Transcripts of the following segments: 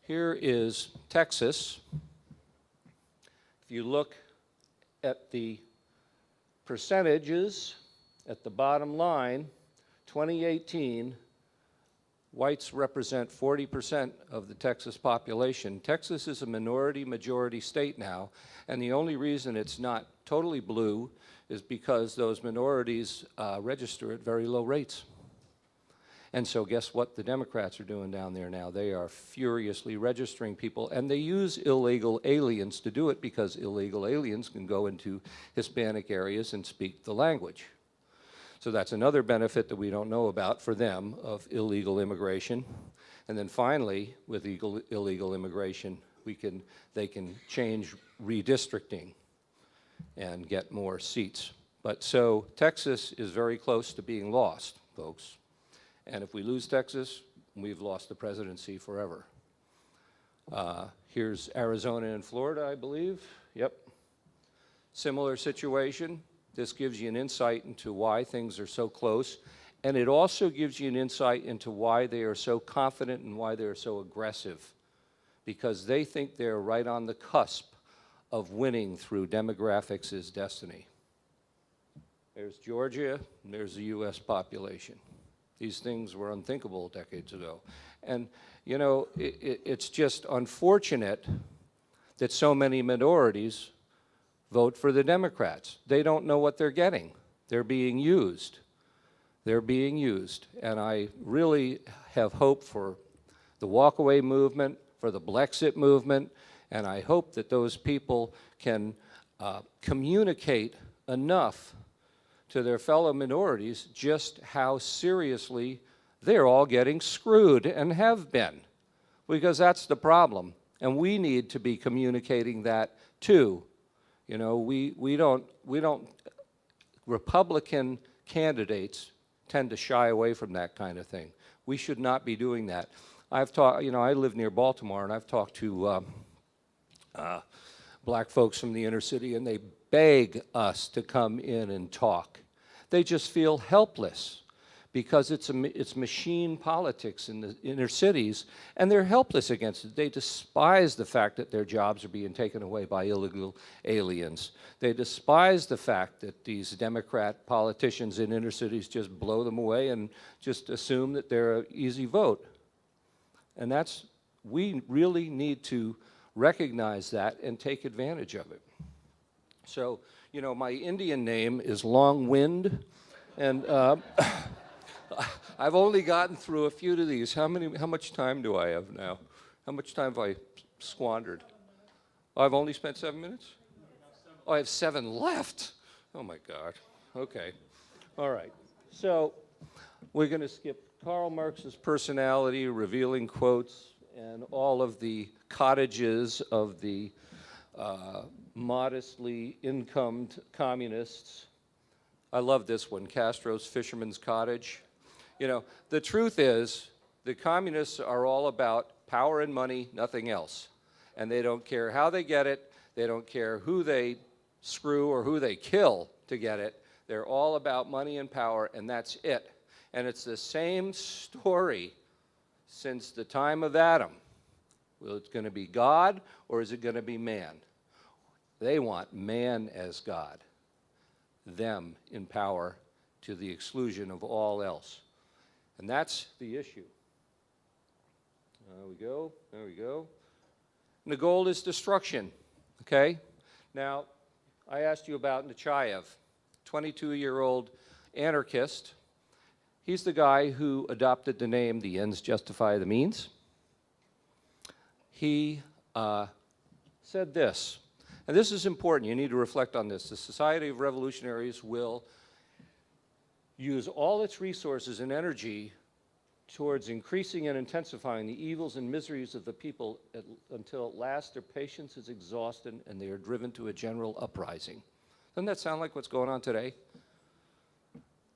Here is Texas. If you look at the percentages at the bottom line, 2018, whites represent 40% of the Texas population. Texas is a minority-majority state now, and the only reason it's not totally blue is because those minorities register at very low rates. And so guess what the Democrats are doing down there now? They are furiously registering people, and they use illegal aliens to do it because illegal aliens can go into Hispanic areas and speak the language. So that's another benefit that we don't know about for them of illegal immigration. And then finally, with illegal immigration, they can change redistricting and get more seats. But so Texas is very close to being lost, folks. And if we lose Texas, we've lost the presidency forever. Here's Arizona and Florida, I believe. Yep. Similar situation. This gives you an insight into why things are so close. And it also gives you an insight into why they are so confident and why they're so aggressive. Because they think they're right on the cusp of winning through demographics is destiny. There's Georgia, and there's the US population. These things were unthinkable decades ago. And, you know, it's just unfortunate that so many minorities vote for the Democrats. They don't know what they're getting. They're being used. They're being used. And I really have hope for the walkaway movement, for the Blexit movement, and I hope that those people can communicate enough to their fellow minorities just how seriously they're all getting screwed and have been, because that's the problem. And we need to be communicating that too. You know, Republican candidates tend to shy away from that kind of thing. We should not be doing that. I've talked, you know, I live near Baltimore, and I've talked to black folks from the inner city, and they beg us to come in and talk. They just feel helpless because it's machine politics in the inner cities, and they're helpless against it. They despise the fact that their jobs are being taken away by illegal aliens. They despise the fact that these Democrat politicians in inner cities just blow them away and just assume that they're an easy vote. And we really need to recognize that and take advantage of it. So, you know, my Indian name is Long Wind, and I've only gotten through a few of these. How much time do I have now? How much time have I squandered? Oh, I've only spent 7 minutes? Oh, I have 7 left. Oh my God. Okay. All right. So we're going to skip Karl Marx's personality, revealing quotes, and all of the cottages of the modestly incomed communists. I love this one, Castro's Fisherman's Cottage. You know, the truth is, the communists are all about power and money, nothing else. And they don't care how they get it. They don't care who they screw or who they kill to get it. They're all about money and power, and that's it. And it's the same story since the time of Adam. Well, it's going to be God, or is it going to be man? They want man as God, them in power to the exclusion of all else. And that's the issue. There we go, there we go. And the goal is destruction, okay? Now, I asked you about Nechayev, 22-year-old anarchist. He's the guy who adopted the name "The Ends Justify the Means." He said this, and this is important, you need to reflect on this. The Society of Revolutionaries will use all its resources and energy towards increasing and intensifying the evils and miseries of the people until at last their patience is exhausted and they are driven to a general uprising. Doesn't that sound like what's going on today?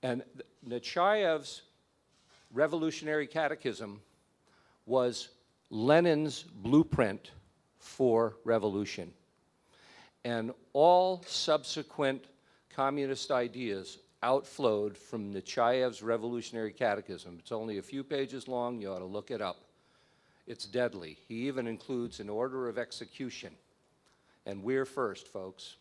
And Nechayev's revolutionary catechism was Lenin's blueprint for revolution. And all subsequent communist ideas outflowed from Nechaev's Revolutionary Catechism. It's only a few pages long. You ought to look it up. It's deadly. He even includes an order of execution. And we're first, folks.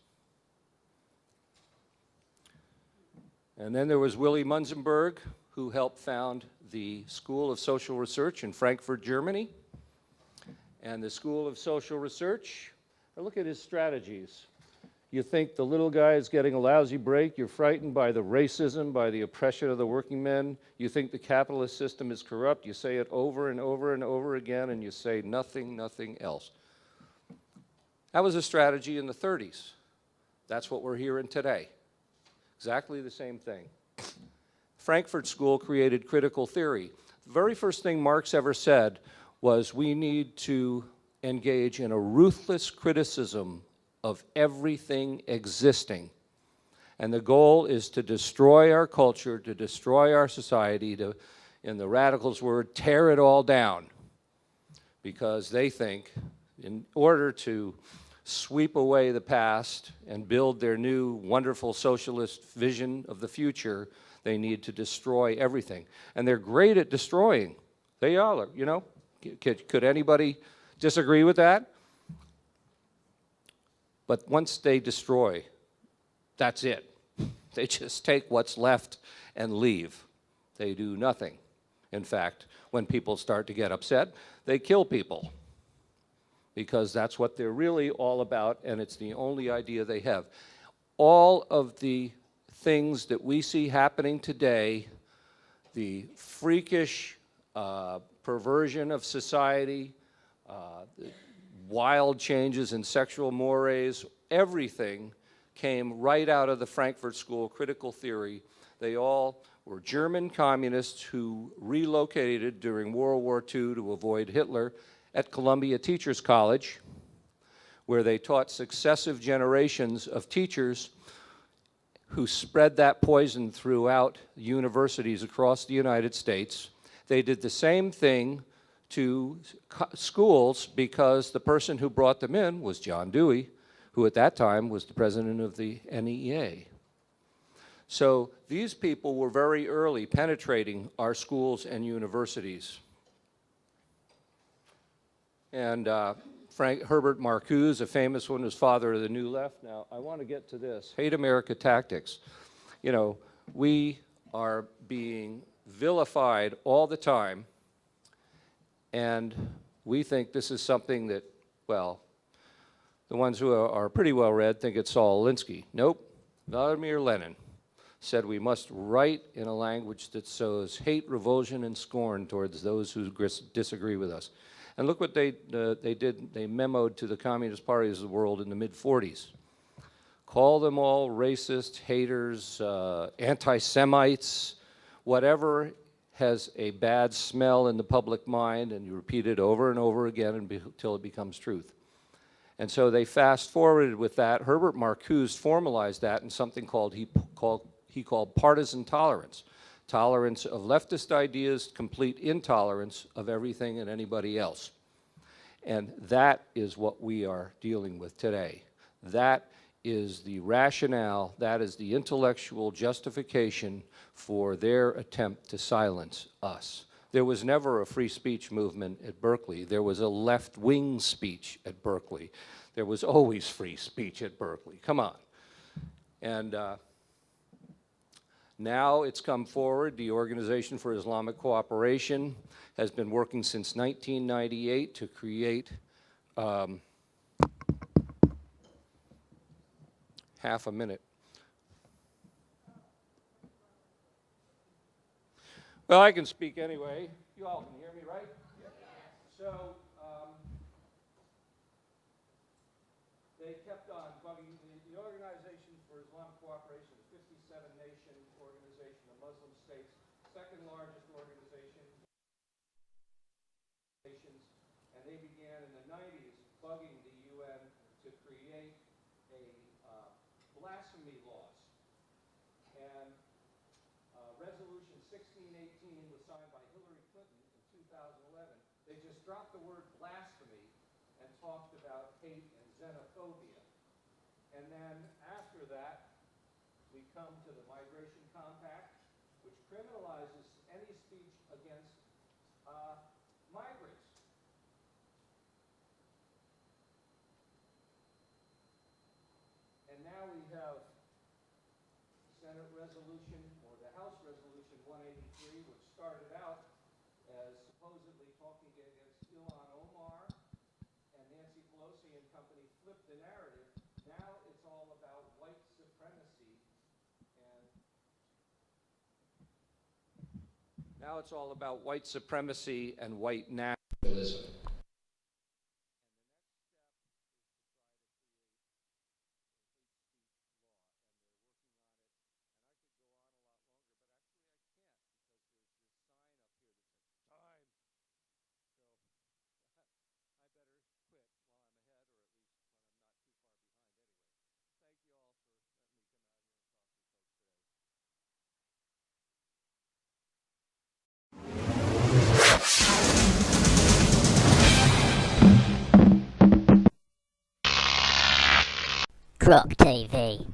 And then there was Willy Munzenberg, who helped found the School of Social Research in Frankfurt, Germany. And the School of Social Research, look at his strategies. You think the little guy is getting a lousy break. You're frightened by the racism, by the oppression of the working men. You think the capitalist system is corrupt. You say it over and over and over again, and you say nothing, nothing else. That was a strategy in the 30s. That's what we're hearing today. Exactly the same thing. Frankfurt School created critical theory. The very first thing Marx ever said was we need to engage in a ruthless criticism of everything existing. And the goal is to destroy our culture, to destroy our society, to, in the radicals' word, tear it all down. Because they think in order to sweep away the past and build their new wonderful socialist vision of the future, they need to destroy everything. And they're great at destroying. They are, you know. Could anybody disagree with that? But once they destroy, that's it. They just take what's left and leave. They do nothing. In fact, when people start to get upset, they kill people. Because that's what they're really all about, and it's the only idea they have. All of the things that we see happening today, the freakish perversion of society, the wild changes in sexual mores, everything came right out of the Frankfurt School critical theory. They all were German communists who relocated during World War II to avoid Hitler at Columbia Teachers College, where they taught successive generations of teachers who spread that poison throughout universities across the United States. They did the same thing to schools because the person who brought them in was John Dewey, who at that time was the president of the NEA. So these people were very early penetrating our schools and universities. And Herbert Marcuse, a famous one, was father of the New Left. Now, I want to get to this. Hate America tactics. You know, we are being vilified all the time, and we think this is something that, well, the ones who are pretty well read think it's Saul Alinsky. Nope. Vladimir Lenin said we must write in a language that sows hate, revulsion, and scorn towards those who disagree with us. And look what they did. They memoed to the communist parties of the world in the mid-40s. Call them all racist, haters, anti-Semites, whatever has a bad smell in the public mind, and you repeat it over and over again until it becomes truth. And so they fast-forwarded with that. Herbert Marcuse formalized that in something he called partisan tolerance. Tolerance of leftist ideas, complete intolerance of everything and anybody else. And that is what we are dealing with today. That is the rationale, that is the intellectual justification for their attempt to silence us. There was never a free speech movement at Berkeley. There was a left-wing speech at Berkeley. There was always free speech at Berkeley. Come on. And now it's come forward. The Organization for Islamic Cooperation has been working since 1998 to create half a minute. Well, I can speak anyway. You all can hear me, right? So they kept on bugging. The Organization for Islamic Cooperation is a 57-nation organization of Muslim states, second largest organization. And they began in the 90s bugging the UN to create a blasphemy laws. And Resolution 1618 was signed by Hillary Clinton in 2011. They just dropped the word blasphemy and talked about hate and xenophobia. And then after that, we come to the Migration Compact, which criminalizes any speech against migrants. And now we have Senate Resolution, or the House Resolution 183, which started out as supposedly talking against Ilhan Omar, and Nancy Pelosi and company flipped the narrative. Now it's all about white supremacy, and now it's all about white supremacy and white nationalism. Croc TV.